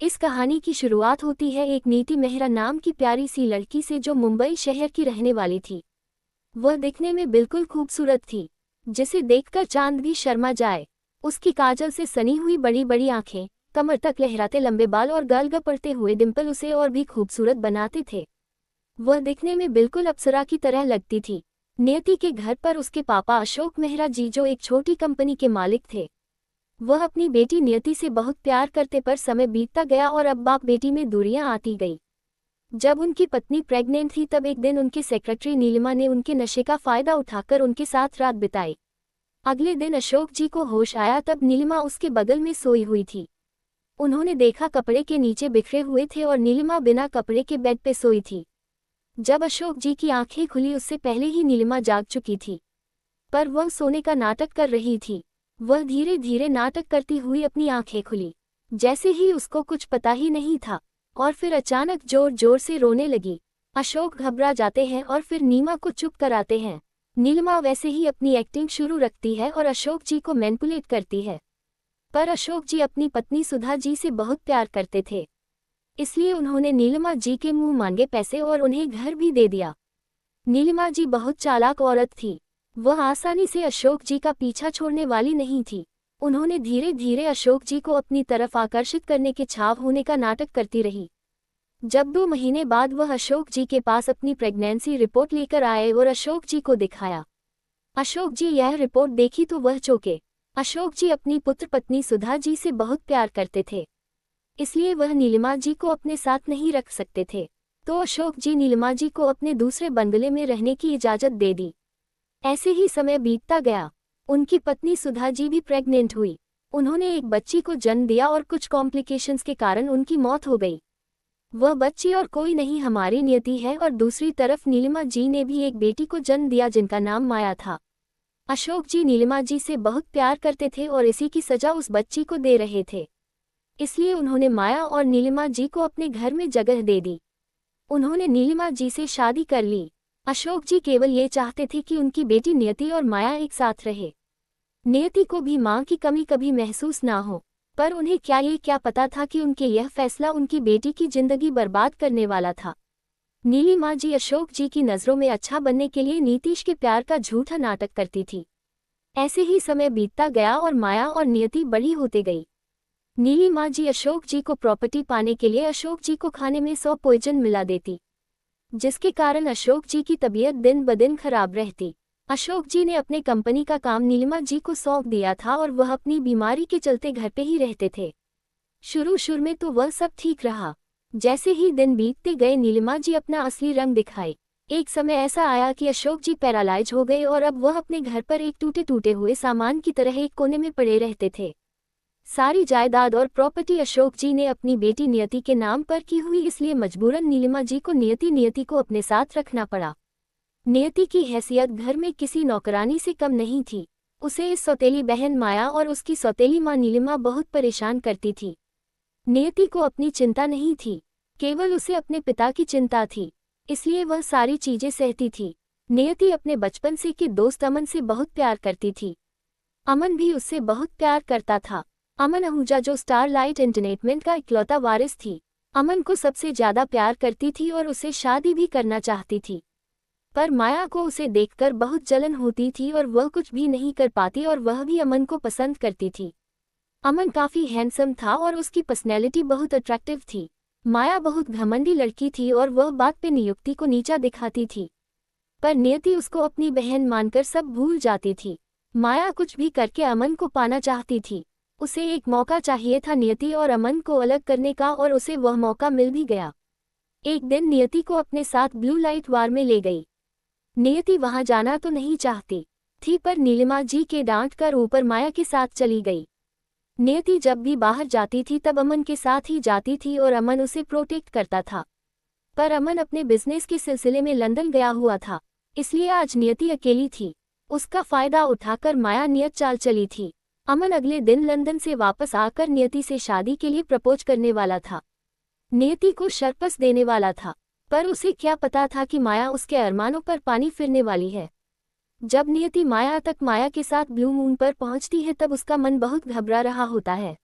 इस कहानी की शुरुआत होती है एक नीति मेहरा नाम की प्यारी सी लड़की से जो मुंबई शहर की रहने वाली थी। वह दिखने में बिल्कुल खूबसूरत थी, जिसे देखकर चांद भी शर्मा जाए। उसकी काजल से सनी हुई बड़ी बड़ी आंखें, कमर तक लहराते लंबे बाल और गलगपड़ते हुए डिंपल उसे और भी खूबसूरत बनाते थे। वह दिखने में बिल्कुल अप्सरा की तरह लगती थी। नियति के घर पर उसके पापा अशोक मेहरा जी जो एक छोटी कंपनी के मालिक थे, वह अपनी बेटी नियति से बहुत प्यार करते, पर समय बीतता गया और अब बाप बेटी में दूरियां आती गई। जब उनकी पत्नी प्रेग्नेंट थी तब एक दिन उनके सेक्रेटरी नीलिमा ने उनके नशे का फायदा उठाकर उनके साथ रात बिताई। अगले दिन अशोक जी को होश आया तब नीलिमा उसके बगल में सोई हुई थी। उन्होंने देखा कपड़े के नीचे बिखरे हुए थे और नीलिमा बिना कपड़े के बेड पे सोई थी। जब अशोक जी की आंखें खुली उससे पहले ही नीलिमा जाग चुकी थी, पर वह सोने का नाटक कर रही थी। वह धीरे धीरे नाटक करती हुई अपनी आंखें खुली, जैसे ही उसको कुछ पता ही नहीं था, और फिर अचानक जोर जोर से रोने लगी। अशोक घबरा जाते हैं और फिर नीलिमा को चुप कराते हैं। नीलिमा वैसे ही अपनी एक्टिंग शुरू रखती है और अशोक जी को मैनिपुलेट करती है। पर अशोक जी अपनी पत्नी सुधा जी से बहुत प्यार करते थे, इसलिए उन्होंने नीलिमा जी के मुंह मांगे पैसे और उन्हें घर भी दे दिया। नीलिमा जी बहुत चालाक औरत थी। वह आसानी से अशोक जी का पीछा छोड़ने वाली नहीं थी। उन्होंने धीरे धीरे अशोक जी को अपनी तरफ आकर्षित करने के छाव होने का नाटक करती रही। जब 2 महीने बाद वह अशोक जी के पास अपनी प्रेगनेंसी रिपोर्ट लेकर आए और अशोक जी को दिखाया। अशोक जी यह रिपोर्ट देखी तो वह चौंके। अशोक जी अपनी पुत्र पत्नी सुधा जी से बहुत प्यार करते थे, इसलिए वह नीलिमा जी को अपने साथ नहीं रख सकते थे। तो अशोक जी नीलिमा जी को अपने दूसरे बंगले में रहने की इजाज़त दे दी। ऐसे ही समय बीतता गया। उनकी पत्नी सुधा जी भी प्रेग्नेंट हुई। उन्होंने एक बच्ची को जन्म दिया और कुछ कॉम्प्लिकेशंस के कारण उनकी मौत हो गई। वह बच्ची और कोई नहीं हमारी नियति है। और दूसरी तरफ नीलिमा जी ने भी एक बेटी को जन्म दिया जिनका नाम माया था। अशोक जी नीलिमा जी से बहुत प्यार करते थे और इसी की सजा उस बच्ची को दे रहे थे, इसलिए उन्होंने माया और नीलिमा जी को अपने घर में जगह दे दी। उन्होंने नीलिमा जी से शादी कर ली। अशोक जी केवल ये चाहते थे कि उनकी बेटी नियति और माया एक साथ रहे। नियति को भी मां की कमी कभी महसूस ना हो, पर उन्हें क्या पता था कि उनके यह फैसला उनकी बेटी की जिंदगी बर्बाद करने वाला था। नीलिमा जी अशोक जी की नज़रों में अच्छा बनने के लिए नीतीश के प्यार का झूठा नाटक करती थी। ऐसे ही समय बीतता गया और माया और नियति बड़ी होते गई। नीलिमा जी अशोक जी को प्रॉपर्टी पाने के लिए अशोक जी को खाने में 100 पॉइजन मिला देती, जिसके कारण अशोक जी की तबीयत दिन ब दिन खराब रहती। अशोक जी ने अपने कंपनी का काम नीलिमा जी को सौंप दिया था और वह अपनी बीमारी के चलते घर पे ही रहते थे। शुरू में तो वह सब ठीक रहा। जैसे ही दिन बीतते गए नीलिमा जी अपना असली रंग दिखाई। एक समय ऐसा आया कि अशोक जी पैरालाइज हो गए और अब वह अपने घर पर एक टूटे टूटे हुए सामान की तरह एक कोने में पड़े रहते थे। सारी जायदाद और प्रॉपर्टी अशोक जी ने अपनी बेटी नियति के नाम पर की हुई, इसलिए मजबूरन नीलिमा जी को नियति को अपने साथ रखना पड़ा। नियति की हैसियत घर में किसी नौकरानी से कम नहीं थी। उसे इस सौतेली बहन माया और उसकी सौतेली मां नीलिमा बहुत परेशान करती थी। नियति को अपनी चिंता नहीं थी, केवल उसे अपने पिता की चिंता थी, इसलिए वह सारी चीजें सहती थी। नियति अपने बचपन से के दोस्त अमन से बहुत प्यार करती थी। अमन भी उससे बहुत प्यार करता था। अमन आहूजा जो स्टारलाइट एंटरटेनमेंट का इकलौता वारिस थी, अमन को सबसे ज्यादा प्यार करती थी और उसे शादी भी करना चाहती थी। पर माया को उसे देखकर बहुत जलन होती थी और वह कुछ भी नहीं कर पाती और वह भी अमन को पसंद करती थी। अमन काफी हैंडसम था और उसकी पर्सनैलिटी बहुत अट्रैक्टिव थी। माया बहुत घमंडी लड़की थी और वह बात पे नियुक्ति को नीचा दिखाती थी, पर नियति उसको अपनी बहन मानकर सब भूल जाती थी। माया कुछ भी करके अमन को पाना चाहती थी। उसे एक मौका चाहिए था नियति और अमन को अलग करने का, और उसे वह मौका मिल भी गया। एक दिन नियति को अपने साथ ब्लू लाइट वार में ले गई। नियति वहां जाना तो नहीं चाहती थी, पर नीलिमा जी के डांट कर ऊपर माया के साथ चली गई। नियति जब भी बाहर जाती थी तब अमन के साथ ही जाती थी और अमन उसे प्रोटेक्ट करता था, पर अमन अपने बिजनेस के सिलसिले में लंदन गया हुआ था, इसलिए आज नियति अकेली थी। उसका फायदा उठाकर माया नियत चाल चली थी। अमन अगले दिन लंदन से वापस आकर नियति से शादी के लिए प्रपोज करने वाला था। नियति को शरपस देने वाला था, पर उसे क्या पता था कि माया उसके अरमानों पर पानी फिरने वाली है। जब नियति माया के साथ ब्लू मून पर पहुंचती है तब उसका मन बहुत घबरा रहा होता है।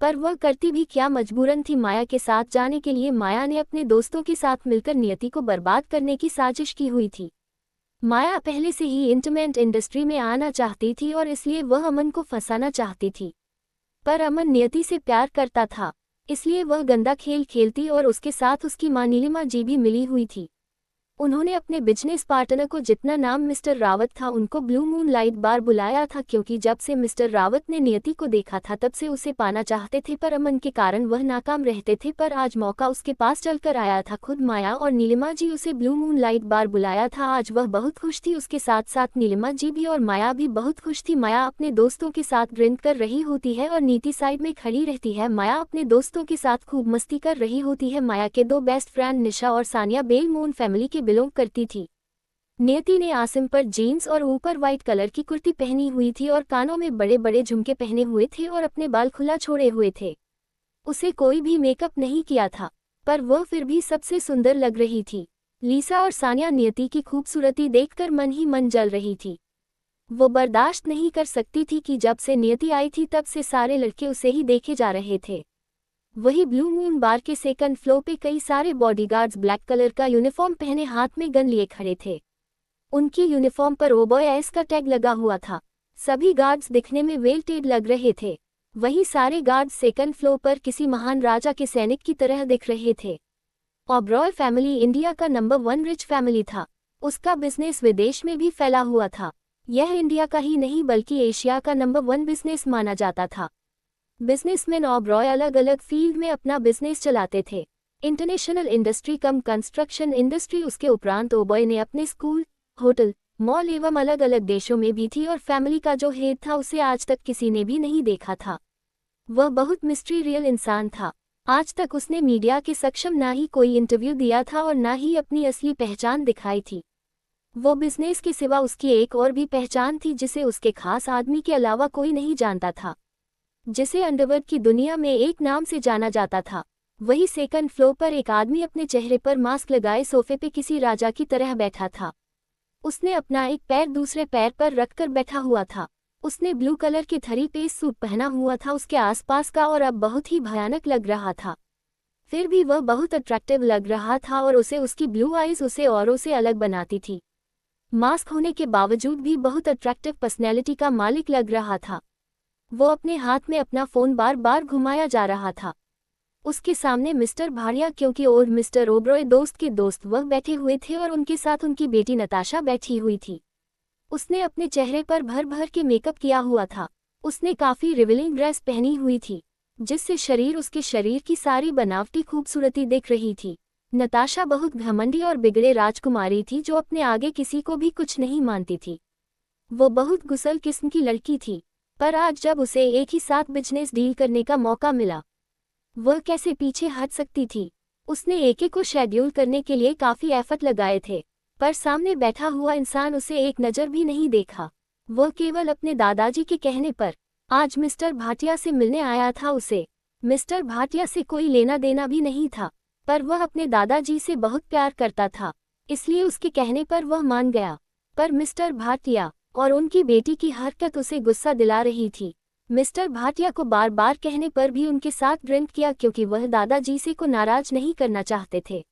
पर वह करती भी क्या, मजबूरन थी माया के साथ जाने के लिए। माया ने अपने दोस्तों के साथ मिलकर नियति को बर्बाद करने की साजिश की हुई थी। माया पहले से ही एंटरटेनमेंट इंडस्ट्री में आना चाहती थी और इसलिए वह अमन को फंसाना चाहती थी। पर अमन नियति से प्यार करता था, इसलिए वह गंदा खेल खेलती और उसके साथ उसकी मां नीलिमा जी भी मिली हुई थी। उन्होंने अपने बिजनेस पार्टनर को, जितना नाम मिस्टर रावत था, उनको ब्लू मून लाइट बार बुलाया था, क्योंकि जब से मिस्टर रावत ने नियति को देखा था तब से उसे पाना चाहते थे, पर अमन के कारण वह नाकाम रहते थे। पर आज मौका उसके पास चलकर आया था। खुद माया और नीलिमा जी उसे ब्लू मून लाइट बार बुलाया था। आज वह बहुत खुश थी, उसके साथ साथ नीलिमा जी भी, और माया भी बहुत खुश थी। माया अपने दोस्तों के साथ ड्रिंक कर रही होती है और नीति साइड में खड़ी रहती है। माया अपने दोस्तों के साथ खूब मस्ती कर रही होती है। माया के दो बेस्ट फ्रेंड निशा और सानिया बेलमोन फैमिली के बिलोंग करती थी। नियति ने आसिम पर जीन्स और ऊपर व्हाइट कलर की कुर्ती पहनी हुई थी और कानों में बड़े बड़े झुमके पहने हुए थे और अपने बाल खुला छोड़े हुए थे। उसे कोई भी मेकअप नहीं किया था, पर वह फिर भी सबसे सुंदर लग रही थी। लीसा और सानिया नियति की खूबसूरती देखकर मन ही मन जल रही थी। वो बर्दाश्त नहीं कर सकती थी कि जब से नियति आई थी तब से सारे लड़के उसे ही देखे जा रहे थे। वही ब्लू मून बार के सेकंड फ्लोर पे कई सारे बॉडीगार्ड्स ब्लैक कलर का यूनिफॉर्म पहने हाथ में गन लिए खड़े थे। उनकी यूनिफॉर्म पर ओबॉय एस का टैग लगा हुआ था। सभी गार्ड्स दिखने में वेल ट्रेड लग रहे थे। वही सारे गार्ड्स सेकंड फ्लोर पर किसी महान राजा के सैनिक की तरह दिख रहे थे। ओबरॉय फैमिली इंडिया का नंबर 1 रिच फैमिली था। उसका बिजनेस विदेश में भी फैला हुआ था। यह इंडिया का ही नहीं बल्कि एशिया का नंबर 1 बिजनेस माना जाता था। बिजनेसमैन ओबरॉय अलग अलग फील्ड में अपना बिजनेस चलाते थे। इंटरनेशनल इंडस्ट्री कम कंस्ट्रक्शन इंडस्ट्री। उसके उपरांत ओबॉय ने अपने स्कूल, होटल, मॉल एवं अलग अलग देशों में भी थी और फैमिली का जो हेड था उसे आज तक किसी ने भी नहीं देखा था। वह बहुत मिस्ट्री रियल इंसान था। आज तक उसने मीडिया के सक्षम ना ही कोई इंटरव्यू दिया था और ना ही अपनी असली पहचान दिखाई थी। वो बिजनेस के सिवा उसकी एक और भी पहचान थी जिसे उसके खास आदमी के अलावा कोई नहीं जानता था, जिसे अंडरवर्ल्ड की दुनिया में एक नाम से जाना जाता था। वही सेकंड फ्लोर पर एक आदमी अपने चेहरे पर मास्क लगाए सोफे पे किसी राजा की तरह बैठा था। उसने अपना एक पैर दूसरे पैर पर रखकर बैठा हुआ था। उसने ब्लू कलर के थ्री पीस सूट पहना हुआ था उसके आसपास का, और अब बहुत ही भयानक लग रहा था। फिर भी वह बहुत अट्रैक्टिव लग रहा था और उसे उसकी ब्लू आइज उसे औरों से अलग बनाती थी। मास्क होने के बावजूद भी बहुत अट्रैक्टिव पर्सनैलिटी का मालिक लग रहा था। वो अपने हाथ में अपना फ़ोन बार बार घुमाया जा रहा था। उसके सामने मिस्टर भाटिया, क्योंकि और मिस्टर ओबरॉय दोस्त के दोस्त वह बैठे हुए थे और उनके साथ उनकी बेटी नताशा बैठी हुई थी। उसने अपने चेहरे पर भर भर के मेकअप किया हुआ था। उसने काफ़ी रिवीलिंग ड्रेस पहनी हुई थी, जिससे उसके शरीर की सारी बनावटी खूबसूरती दिख रही थी। नताशा बहुत घमंडी और बिगड़े राजकुमारी थी जो अपने आगे किसी को भी कुछ नहीं मानती थी। वो बहुत गुस्सल किस्म की लड़की थी, पर आज जब उसे एक ही साथ बिजनेस डील करने का मौका मिला, वह कैसे पीछे हट सकती थी। उसने एक को शेड्यूल करने के लिए काफ़ी एफर्ट लगाए थे, पर सामने बैठा हुआ इंसान उसे एक नज़र भी नहीं देखा। वह केवल अपने दादाजी के कहने पर आज मिस्टर भाटिया से मिलने आया था। उसे मिस्टर भाटिया से कोई लेना देना भी नहीं था, पर वह अपने दादाजी से बहुत प्यार करता था, इसलिए उसके कहने पर वह मान गया। पर मिस्टर भाटिया और उनकी बेटी की हरकत उसे गुस्सा दिला रही थी। मिस्टर भाटिया को बार बार कहने पर भी उनके साथ ड्रिंक किया, क्योंकि वह दादाजी से को नाराज नहीं करना चाहते थे।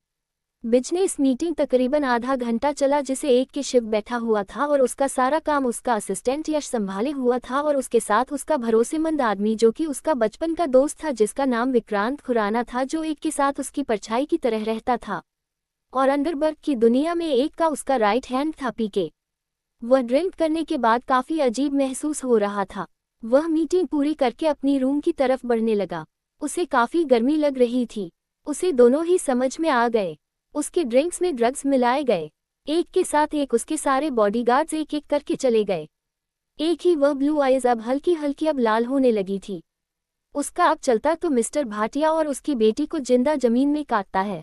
बिजनेस मीटिंग तकरीबन आधा घंटा चला, जिसे एक के शिव बैठा हुआ था और उसका सारा काम उसका असिस्टेंट यश संभाले हुआ था, और उसके साथ उसका भरोसेमंद आदमी जो कि उसका बचपन का दोस्त था, जिसका नाम विक्रांत खुराना था, जो एक के साथ उसकी परछाई की तरह रहता था। और अंडरवर्ल्ड की दुनिया में एक का उसका राइट हैंड था पीके। वह ड्रिंक करने के बाद काफ़ी अजीब महसूस हो रहा था। वह मीटिंग पूरी करके अपनी रूम की तरफ बढ़ने लगा। उसे काफ़ी गर्मी लग रही थी। उसे दोनों ही समझ में आ गए। उसके ड्रिंक्स में ड्रग्स मिलाए गए। एक के साथ एक उसके सारे बॉडीगार्ड्स एक एक करके चले गए। एक ही वह ब्लू आइज अब हल्की हल्की अब लाल होने लगी थी। उसका अब चलता तो मिस्टर भाटिया और उसकी बेटी को जिंदा जमीन में काटता है।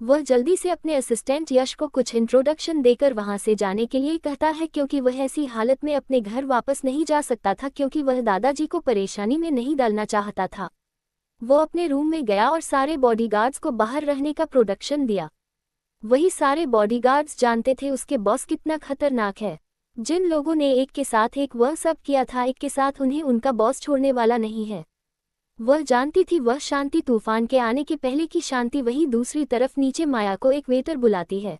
वह जल्दी से अपने असिस्टेंट यश को कुछ इंट्रोडक्शन देकर वहां से जाने के लिए कहता है, क्योंकि वह ऐसी हालत में अपने घर वापस नहीं जा सकता था, क्योंकि वह दादाजी को परेशानी में नहीं डालना चाहता था। वो अपने रूम में गया और सारे बॉडीगार्ड्स को बाहर रहने का प्रोडक्शन दिया। वही सारे बॉडीगार्ड्स जानते थे उसके बॉस कितना खतरनाक है। जिन लोगों ने एक के साथ एक वह सब किया था, एक के साथ उन्हें उनका बॉस छोड़ने वाला नहीं है। वह जानती थी वह शांति तूफान के आने के पहले की शांति। वहीं दूसरी तरफ नीचे माया को एक वेटर बुलाती है,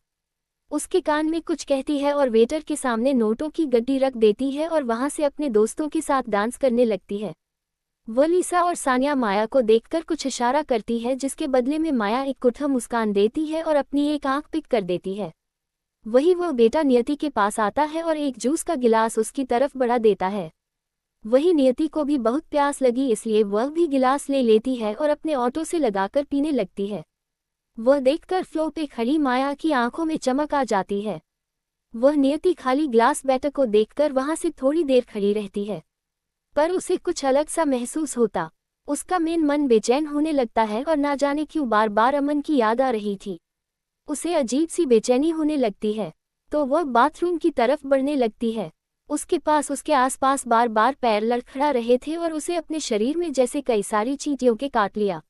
उसके कान में कुछ कहती है और वेटर के सामने नोटों की गड्डी रख देती है और वहां से अपने दोस्तों के साथ डांस करने लगती है। वह लिसा और सानिया माया को देखकर कुछ इशारा करती है, जिसके बदले में माया एक कुठा मुस्कान देती है और अपनी एक आंख पिक कर देती है। वही वह बेटा नियति के पास आता है और एक जूस का गिलास उसकी तरफ बढ़ा देता है। वही नियति को भी बहुत प्यास लगी, इसलिए वह भी गिलास ले लेती है और अपने ऑटो से लगाकर पीने लगती है। वह देखकर फ्लो पे खड़ी माया की आंखों में चमक आ जाती है। वह नियति खाली ग्लास बैठक को देखकर वहां से थोड़ी देर खड़ी रहती है, पर उसे कुछ अलग सा महसूस होता। उसका मन बेचैन होने लगता है और ना जाने क्यों बार बार अमन की याद आ रही थी। उसे अजीब सी बेचैनी होने लगती है, तो वह बाथरूम की तरफ बढ़ने लगती है। उसके पास उसके आसपास बार बार पैर लड़खड़ा रहे थे और उसे अपने शरीर में जैसे कई सारी चींटियों के काट लिया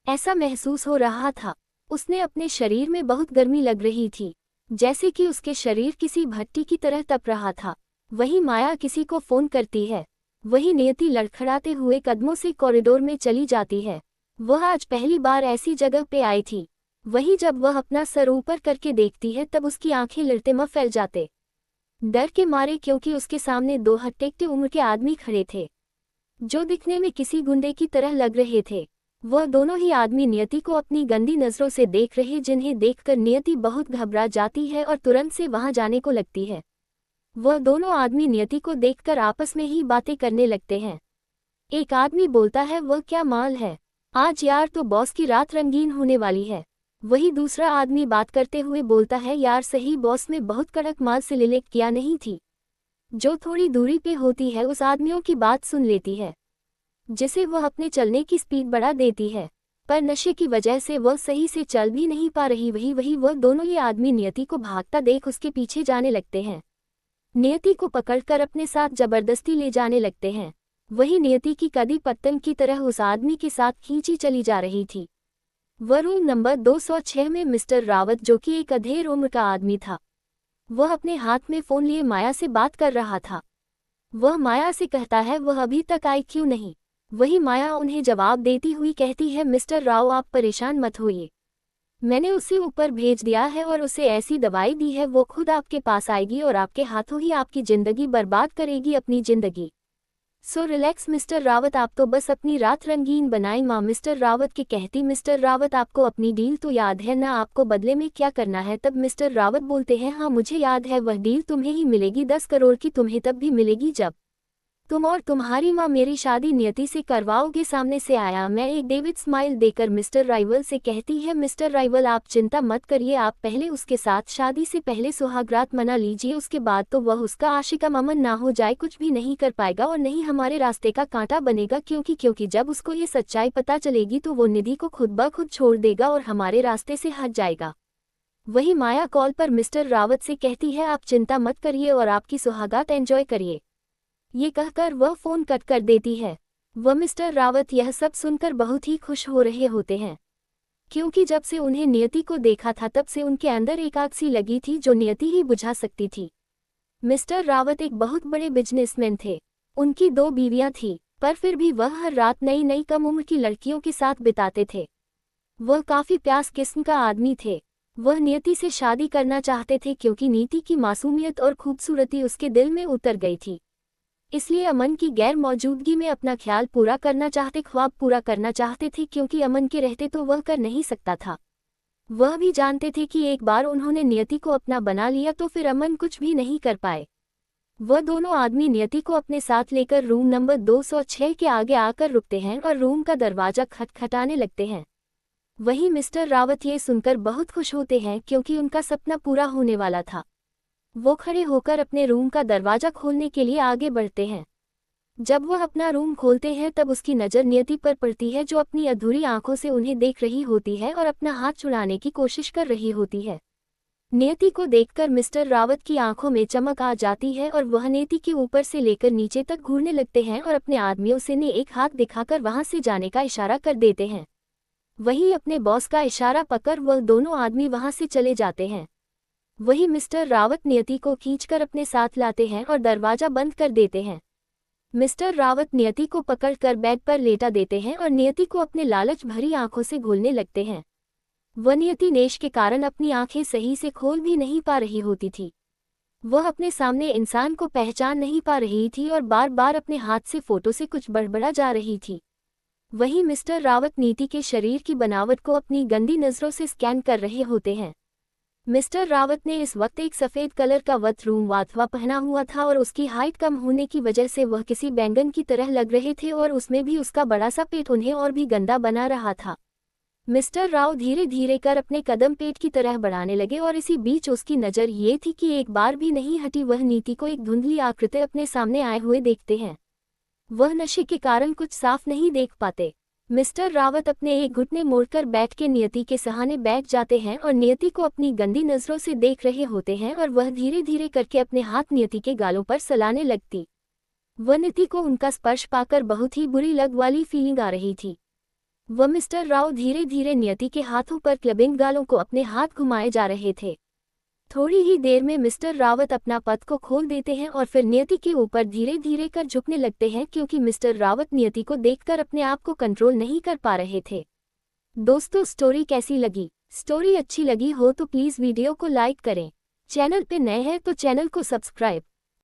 ऐसा महसूस हो रहा था। उसने अपने शरीर में बहुत गर्मी लग रही थी, जैसे कि उसके शरीर किसी भट्टी की तरह तप रहा था। वही माया किसी को फोन करती है। वही नियति लड़खड़ाते हुए कदमों से कॉरिडोर में चली जाती है। वह आज पहली बार ऐसी जगह पे आई थी। वही जब वह अपना सर ऊपर करके देखती है तब उसकी आंखें लड़तेमा फैल जाते, डर के मारे, क्योंकि उसके सामने दो हट्टे उम्र के आदमी खड़े थे जो दिखने में किसी गुंडे की तरह लग रहे थे। वह दोनों ही आदमी नियति को अपनी गंदी नजरों से देख रहे, जिन्हें देखकर नियति बहुत घबरा जाती है और तुरंत से वहां जाने को लगती है। वह दोनों आदमी नियति को देखकर आपस में ही बातें करने लगते हैं। एक आदमी बोलता है, वह क्या माल है, आज यार तो बॉस की रात रंगीन होने वाली है। वही दूसरा आदमी बात करते हुए बोलता है, यार सही बॉस में बहुत कड़क माल सिलेक्ट किया नहीं थी। जो थोड़ी दूरी पे होती है उस आदमियों की बात सुन लेती है, जिसे वह अपने चलने की स्पीड बढ़ा देती है, पर नशे की वजह से वह सही से चल भी नहीं पा रही। वही वह दोनों ये आदमी नियति को भागता देख उसके पीछे जाने लगते हैं। नियति को पकड़कर अपने साथ जबरदस्ती ले जाने लगते हैं। वही नियति की कदी पत्तन की तरह उस आदमी के साथ खींची चली जा रही थी। वह रूम नंबर 206 में मिस्टर रावत, जो कि एक अधेड़ उम्र का आदमी था, वह अपने हाथ में फोन लिए माया से बात कर रहा था। वह माया से कहता है, वह अभी तक आई क्यों नहीं। वही माया उन्हें जवाब देती हुई कहती है, मिस्टर राव आप परेशान मत होइए, मैंने उसे ऊपर भेज दिया है और उसे ऐसी दवाई दी है, वो खुद आपके पास आएगी और आपके हाथों ही आपकी जिंदगी बर्बाद करेगी, अपनी जिंदगी। सो रिलैक्स मिस्टर रावत, आप तो बस अपनी रात रंगीन बनाई माँ। मिस्टर रावत के कहती, मिस्टर रावत आपको अपनी डील तो याद है ना, आपको बदले में क्या करना है। तब मिस्टर रावत बोलते हैं, हाँ मुझे याद है, वह डील तुम्हें ही मिलेगी, 10 करोड़ की तुम्हें तब भी मिलेगी जब तुम और तुम्हारी माँ मेरी शादी नियति से करवाओगे। सामने से आया मैं एक डेविड स्माइल देकर मिस्टर राइवल से कहती है, मिस्टर राइवल आप चिंता मत करिए, आप पहले उसके साथ शादी से पहले सुहागरात मना लीजिए, उसके बाद तो वह उसका आशिका ममन ना हो जाए, कुछ भी नहीं कर पाएगा और नहीं हमारे रास्ते का कांटा बनेगा, क्योंकि जब उसको ये सच्चाई पता चलेगी तो वो निधि को खुद ब खुद छोड़ देगा और हमारे रास्ते से हट जाएगा। वही माया कॉल पर मिस्टर रावत से कहती है, आप चिंता मत करिए और आपकी सुहागात एंजॉय करिए। ये कहकर वह फोन कट कर देती है। वह मिस्टर रावत यह सब सुनकर बहुत ही खुश हो रहे होते हैं, क्योंकि जब से उन्हें नियति को देखा था तब से उनके अंदर एक आग सी लगी थी जो नियति ही बुझा सकती थी। मिस्टर रावत एक बहुत बड़े बिजनेसमैन थे, उनकी 2 बीवियां थीं, पर फिर भी वह हर रात नई नई कम उम्र की लड़कियों के साथ बिताते थे। वह काफी प्यास किस्म का आदमी थे। वह नियति से शादी करना चाहते थे क्योंकि नीति की मासूमियत और खूबसूरती उसके दिल में उतर गई थी, इसलिए अमन की गैर मौजूदगी में अपना ख्याल पूरा करना चाहते, ख्वाब पूरा करना चाहते थे, क्योंकि अमन के रहते तो वह कर नहीं सकता था। वह भी जानते थे कि एक बार उन्होंने नियति को अपना बना लिया तो फिर अमन कुछ भी नहीं कर पाए। वह दोनों आदमी नियति को अपने साथ लेकर रूम नंबर 206 के आगे आकर रुकते हैं और रूम का दरवाजा खटखटाने लगते हैं। वहीं मिस्टर रावत ये सुनकर बहुत खुश होते हैं क्योंकि उनका सपना पूरा होने वाला था। वो खड़े होकर अपने रूम का दरवाजा खोलने के लिए आगे बढ़ते हैं। जब वह अपना रूम खोलते हैं तब उसकी नज़र नियति पर पड़ती है, जो अपनी अधूरी आंखों से उन्हें देख रही होती है और अपना हाथ छुड़ाने की कोशिश कर रही होती है। नियति को देखकर मिस्टर रावत की आंखों में चमक आ जाती है और वह नियति के ऊपर से लेकर नीचे तक घूरने लगते हैं और अपने आदमियों से ने एक हाथ दिखाकर वहां से जाने का इशारा कर देते हैं। वहीं अपने बॉस का इशारा पकड़ वह दोनों आदमी वहां से चले जाते हैं। वही मिस्टर रावत नियति को खींचकर अपने साथ लाते हैं और दरवाजा बंद कर देते हैं। मिस्टर रावत नियति को पकड़कर बेड पर लेटा देते हैं और नियति को अपने लालच भरी आंखों से घूरने लगते हैं। वह नियति नेश के कारण अपनी आंखें सही से खोल भी नहीं पा रही होती थी। वह अपने सामने इंसान को पहचान नहीं पा रही थी और बार बार अपने हाथ से फोटो से कुछ बड़बड़ा जा रही थी। वहीं मिस्टर रावत नीति के शरीर की बनावट को अपनी गंदी नज़रों से स्कैन कर रहे होते हैं। मिस्टर रावत ने इस वक्त एक सफ़ेद कलर का वस्त्ररूम वाथवा पहना हुआ था और उसकी हाइट कम होने की वजह से वह किसी बैंगन की तरह लग रहे थे और उसमें भी उसका बड़ा सा पेट उन्हें और भी गंदा बना रहा था। मिस्टर राव धीरे धीरे कर अपने कदम पेट की तरह बढ़ाने लगे और इसी बीच उसकी नज़र ये थी कि एक बार भी नहीं हटी। वह नीति को एक धुंधली आकृति अपने सामने आए हुए देखते हैं। वह नशे के कारण कुछ साफ नहीं देख पाते। मिस्टर रावत अपने एक घुटने मोड़कर बैठ के नियति के सहाने बैठ जाते हैं और नियति को अपनी गंदी नज़रों से देख रहे होते हैं और वह धीरे धीरे करके अपने हाथ नियति के गालों पर सलाने लगती। वह नियति को उनका स्पर्श पाकर बहुत ही बुरी लग वाली फीलिंग आ रही थी। वह मिस्टर राव धीरे धीरे नियति के हाथों पर क्लबिंग गालों को अपने हाथ घुमाए जा रहे थे। थोड़ी ही देर में मिस्टर रावत अपना पद को खोल देते हैं और फिर नियति के ऊपर धीरे धीरे कर झुकने लगते हैं क्योंकि मिस्टर रावत नियति को देखकर अपने आप को कंट्रोल नहीं कर पा रहे थे। दोस्तों, स्टोरी कैसी लगी? स्टोरी अच्छी लगी हो तो प्लीज़ वीडियो को लाइक करें। चैनल पे नए हैं तो चैनल को सब्सक्राइब